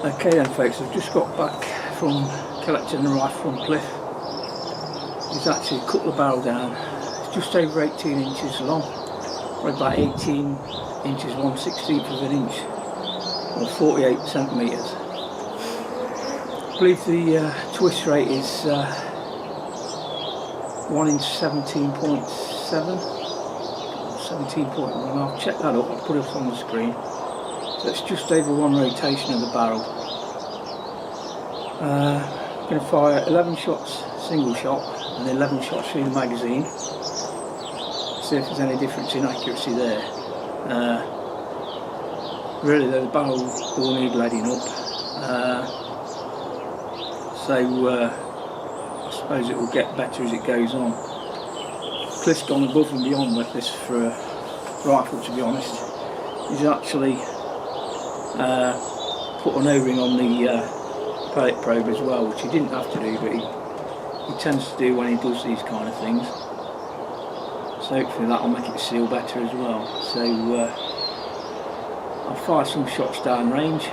Okay then folks, I've just got back from collecting the rifle from Cliff. It's actually a couple of barrel down. It's just over 18 inches long, or about 18 inches 1/16 of an inch, or 48 centimetres. I believe the twist rate is 1 inch 17.7 or 17.1. I'll check that up, I'll put it on the screen. So it's just over one rotation of the barrel. I'm going to fire 11 shots single shot and 11 shots through the magazine. See if there's any difference in accuracy there. Really though, the barrel will need leading up. So I suppose it will get better as it goes on. Cliff's gone above and beyond with this for a rifle, to be honest. He's actually put an O-ring on the pellet probe as well, which he didn't have to do, but he tends to do when he does these kind of things. So hopefully that will make it seal better as well. So I'll fire some shots down range.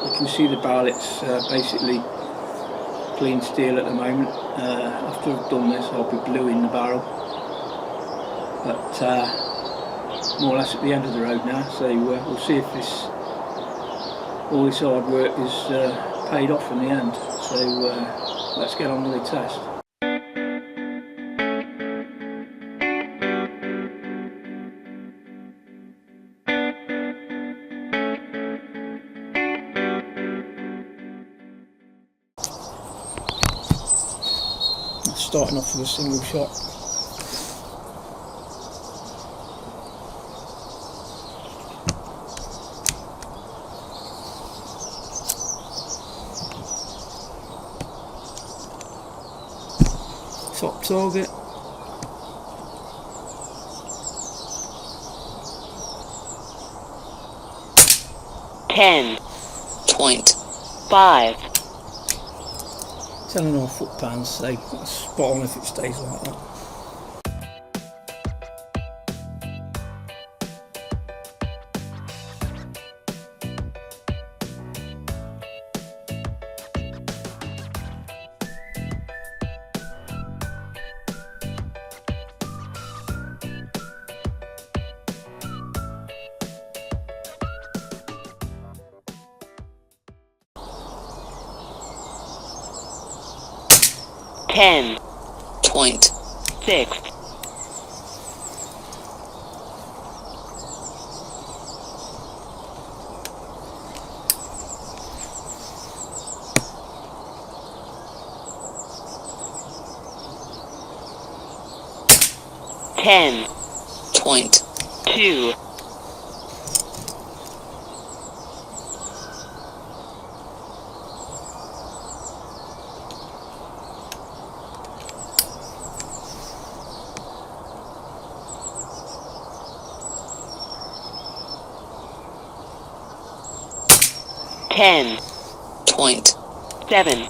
You can see the barrel, it's basically clean steel at the moment. After I've done this, I'll be bluing the barrel. But more or less at the end of the road now, so we'll see if all this hard work is paid off in the end. So let's get on with the test. Starting off with a single shot. Top target. .5 10.5 foot-pounds, so that's spot on if it stays like that. .6 10.2 10.7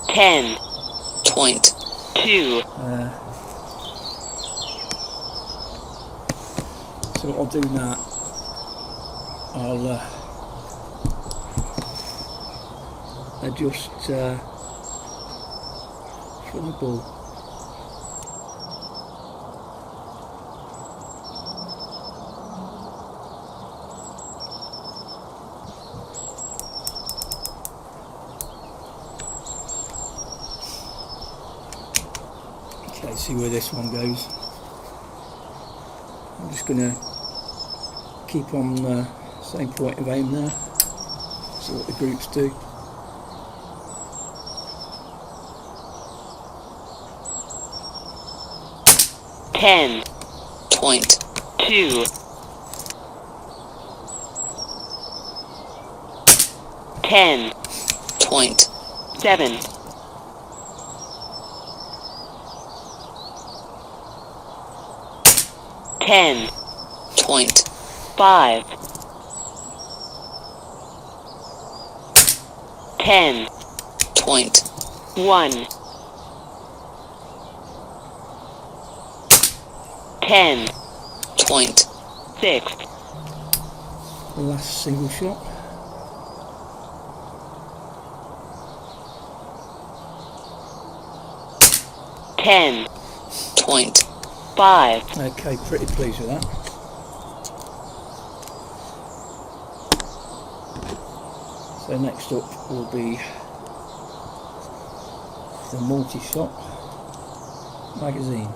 10.2 So what I'll do now, I'll adjust from the ball. Okay, see where this one goes. I'm just going to keep on the same point of aim there, see what the groups do. .2 10.7 10. Point. 5. 10. Point. 1. 10. Point. 6. The last single shot. Ten. Point. 5. Okay, pretty pleased with that. So next up will be the multi-shot magazine.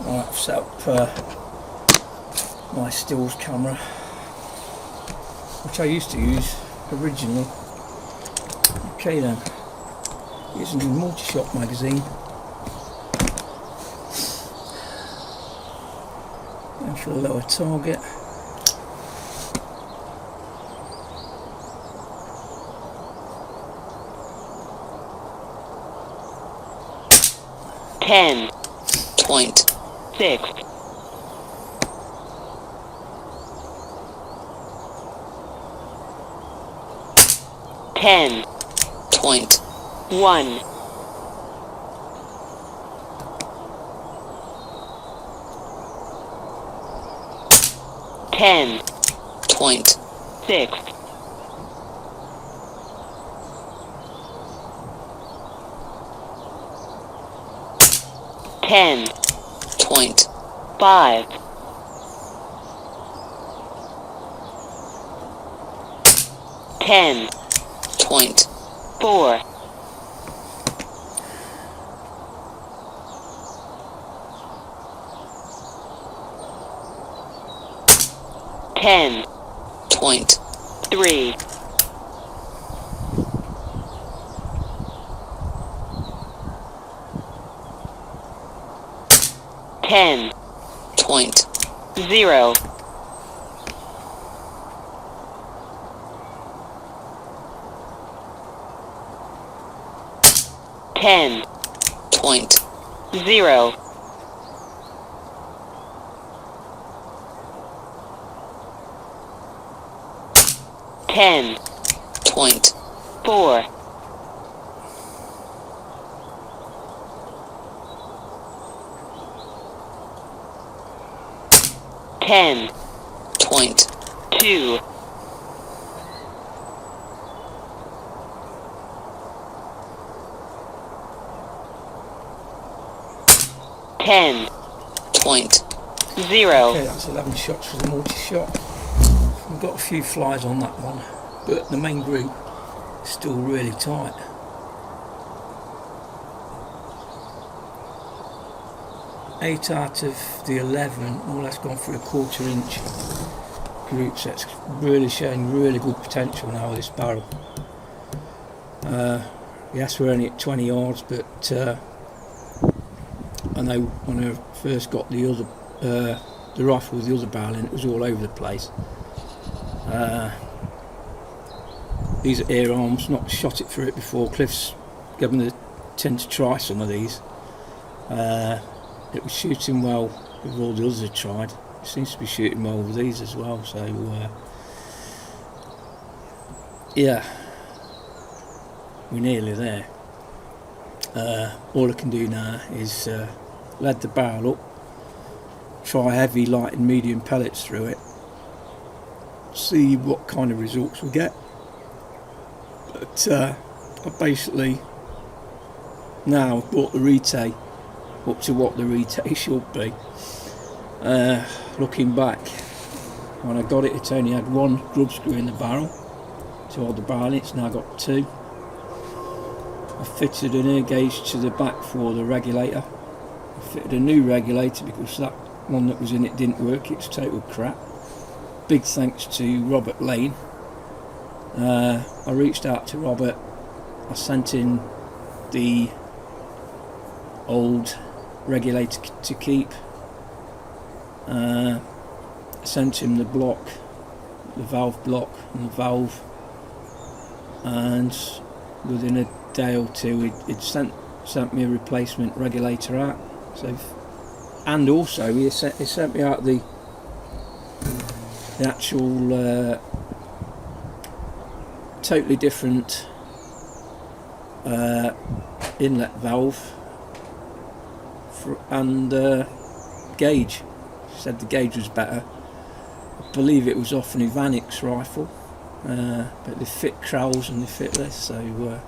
Right, I've set up my stills camera, which I used to use originally. Okay then, using the multi-shot magazine. Going for a lower target. Ten. Point. 6. 10. Point. 1. 10. Point. 6. 10. Point. 5. 10. Point. 4. 10. Point. 3. 10. Point. 0. 10. Point. 0. 10. Point. 4. 10. Point. 2. 10. Point. 0. Okay, that's 11 shots for the multi-shot. We've got a few flies on that one, but the main group is still really tight. Eight out of the 11, all that's gone for a 1/4 inch group, so it's really showing really good potential now with this barrel. Yes, we're only at 20 yards, but I know when I first got the rifle with the other barrel in, it was all over the place. These are air arms, not shot it for it before. Cliff's given the tend to try some of these. It was shooting well with all the others I tried. It seems to be shooting well with these as well, so yeah, we're nearly there. All I can do now is lead the barrel up, try heavy, light and medium pellets through it, see what kind of results we get. But I basically now brought the Retay up to what the Retay should be. Looking back, when I got it, it only had one grub screw in the barrel to hold the barrel. It's now got two. I fitted an air gauge to the back for the regulator. I fitted a new regulator because that one that was in it didn't work. It's total crap. Big thanks to Robert Lane. I reached out to Robert. I sent in the old regulator to keep. Sent him the block, the valve block and the valve, and within a day or two he'd sent sent me a replacement regulator out. So, and also he sent me out the actual totally different inlet valve and gauge. He said the gauge was better. I believe it was off an Ivanix rifle, but they fit Kralls and they fit this, so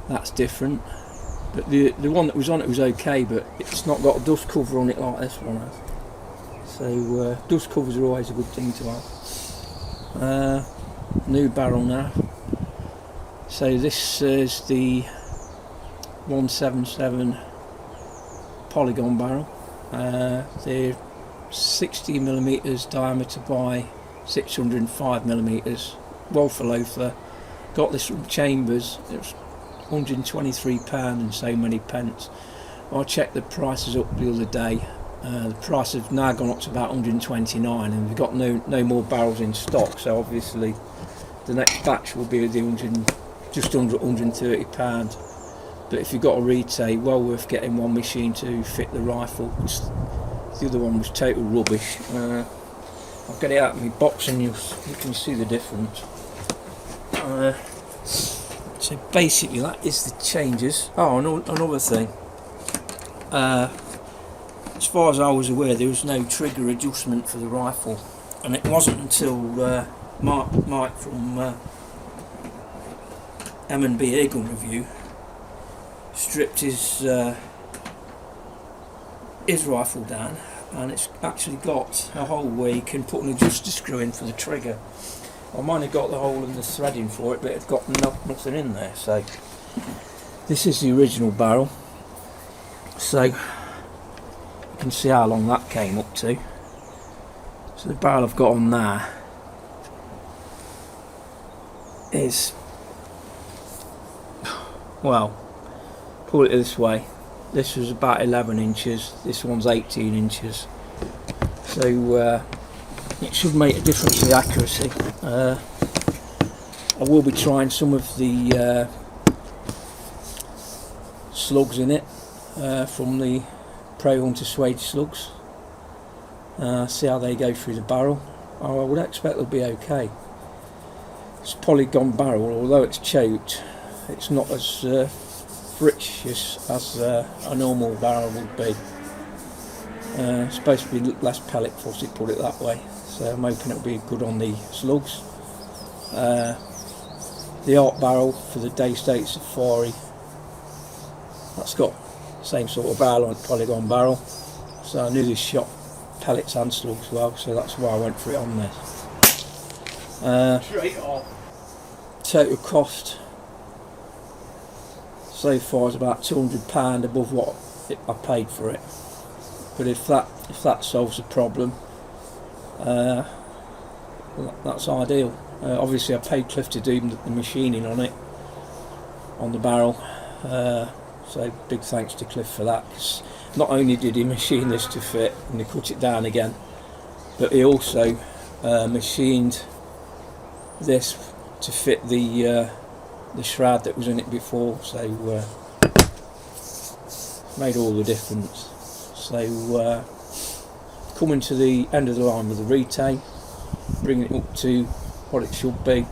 that's different. But the one that was on it was okay, but it's not got a dust cover on it like this one has. So dust covers are always a good thing to have. New barrel now. So this is the 177 polygon barrel. They're 60mm diameter by 605mm. Walther loafer. Got this from Chambers. It was £123 and so many pence. I checked the prices up the other day. The price has now gone up to about 129, and we've got no more barrels in stock, so obviously the next batch will be the just under £130. But if you've got a Retay, well worth getting one machine to fit the rifle. The other one was total rubbish. I'll get it out of my box and you can see the difference. So basically that is the changes. Oh, another thing. As far as I was aware, there was no trigger adjustment for the rifle, and it wasn't until Mike from M&B Airgun Review stripped his rifle down, and it's actually got a hole where you can put an adjuster screw in for the trigger. Well, mine had got the hole and the threading for it, but it's got nothing in there. So this is the original barrel. So you can see how long that came up to. So the barrel I've got on there is, well, put it this way, this was about 11 inches, this one's 18 inches, so it should make a difference to the accuracy. I will be trying some of the slugs in it from the Pro Hunter Suede slugs, see how they go through the barrel. I would expect they'll be okay. It's a polygon barrel, although it's choked, it's not as frictious as a normal barrel would be. It's supposed to be less pellet fuzzy, put it that way, so I'm hoping it'll be good on the slugs. The art barrel for the Day State Safari, that's got the same sort of barrel on it, polygon barrel, so I knew this shot pellets and slugs well, so that's why I went for it on this. Total cost so far is about £200 above what I paid for it, but if that solves the problem, that's ideal. Obviously I paid Cliff to do the machining on it, on the barrel, so big thanks to Cliff for that, because not only did he machine this to fit and he cut it down again, but he also machined this to fit the shroud that was in it before, so made all the difference. So coming to the end of the line with the Retay, bringing it up to what it should be,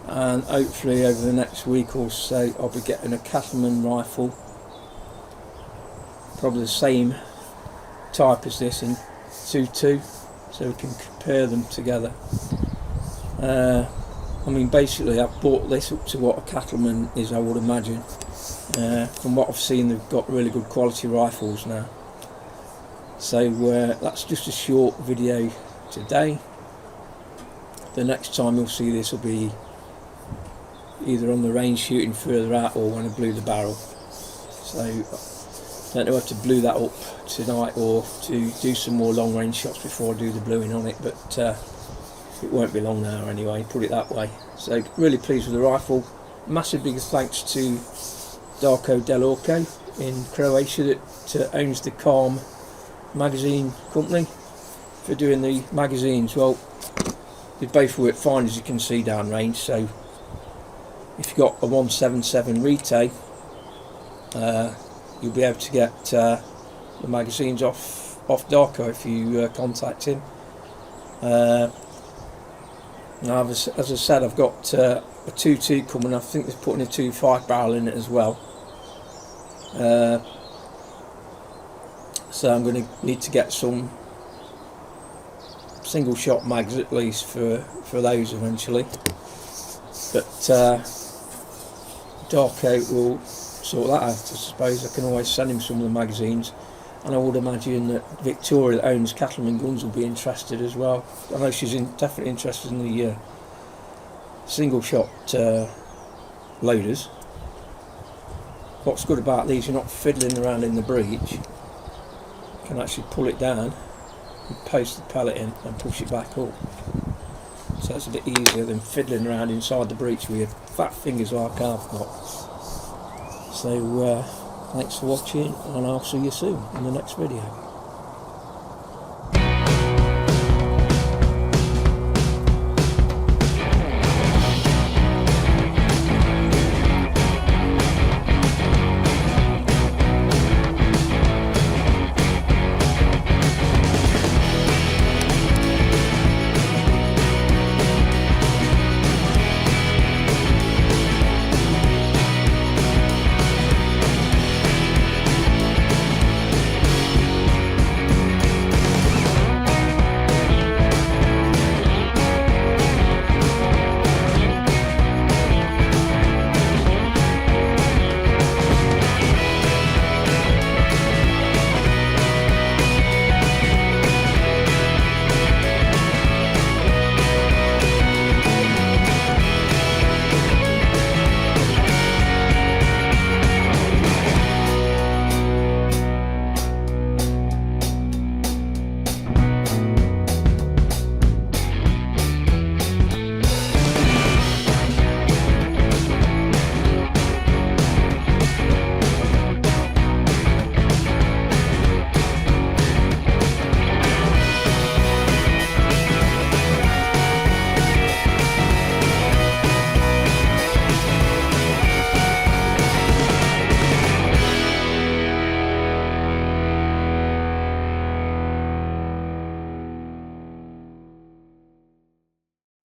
and hopefully over the next week or so I'll be getting a Cattleman rifle, probably the same type as this in 2.2, so we can compare them together. I mean, basically I've bought this up to what a Cattleman is, I would imagine. From what I've seen, they've got really good quality rifles now. So that's just a short video today. The next time you'll see this will be either on the range shooting further out or when I blew the barrel. So I don't know if to blue that up tonight or to do some more long range shots before I do the bluing on it, but it won't be long now anyway, put it that way. So really pleased with the rifle. Massive big thanks to Darko Delorco in Croatia that owns the Calm magazine company for doing the magazines. Well, they both work fine, as you can see downrange, so if you've got a 177 Retay you'll be able to get the magazines off Darko if you contact him. Now, as I said, I've got a 2.2 coming. I think they're putting a 2.5 barrel in it as well. So I'm going to need to get some single shot mags at least for those eventually. But Darko will sort that out. I suppose I can always send him some of the magazines, and I would imagine that Victoria, that owns Cattleman Guns, will be interested as well. I know she's definitely interested in the single shot loaders. What's good about these, you're not fiddling around in the breech. You can actually pull it down and post the pellet in and push it back up. So it's a bit easier than fiddling around inside the breech with your fat fingers like I've got. So thanks for watching, and I'll see you soon in the next video.